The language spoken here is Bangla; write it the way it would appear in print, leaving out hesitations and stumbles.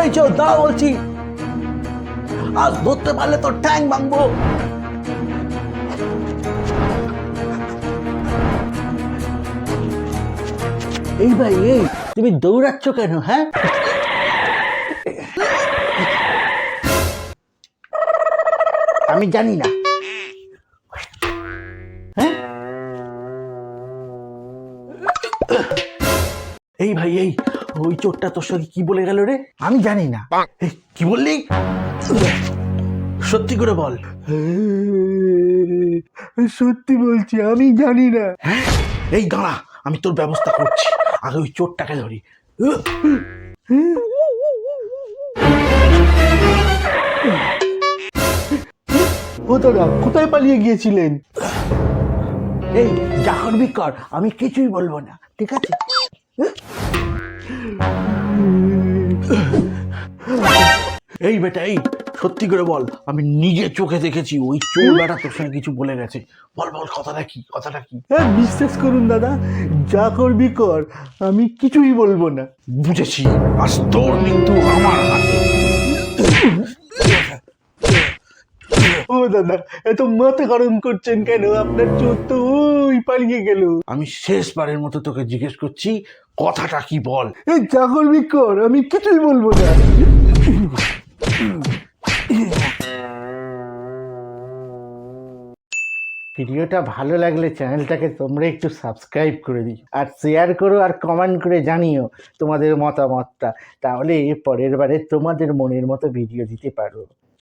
এই চোর দাঁড়া বলছি, আজ ধরতে পারলে তোর ঠ্যাং ভাঙবো। এই ভাই, এই তুমি দৌড়াচ্ছ কেন? হ্যাঁ, আমি জানি না। হ্যাঁ, এই ভাই, এই ওই চোরটা তোর সঙ্গে কি বলে গেল রে? আমি জানি না। এই, কি বললি? সত্যি করে বল। সত্যি বলছি, আমি জানি না। হ্যাঁ, এই দাঁড়া, আমি তোর ব্যবস্থা করছি। আগে ওই চোরটাকে ধরি। ও দাদা, কোথায় পালিয়ে গিয়েছিলেন? এই যা করবি কর, আমি কিছুই বলবো না, ঠিক আছে? এই বেটা, এই সত্যি করে বল, আমি নিজে চোখে দেখেছি ওই চোর বেটা তোর সঙ্গে কিছু বলে গেছে। বল বল, কথাটা কি, কথাটা কি? হ্যাঁ, বিশ্বাস করুন দাদা, যা করবি কর, আমি কিছুই বলবো না। বুঝেছি, আজ তোর মৃত্যু আমার হাতে। ও দাদা, এত মাথা গরম করছেন কেন? আপনার চোর তো ওই পালিয়ে গেল। আমি শেষবারের মতো তোকে জিজ্ঞেস করছি, কথাটা কি বল। এই যা করবি কর, আমি কিছুই বলবো না। ভিডিওটা ভালো লাগলে চ্যানেলটাকে তোমরা একটু সাবস্ক্রাইব করে দিও, আর শেয়ার করো, আর কমেন্ট করে জানিও তোমাদের মতামতটা। তাহলে পরের বারে তোমাদের মনের মতো ভিডিও দিতে পারো।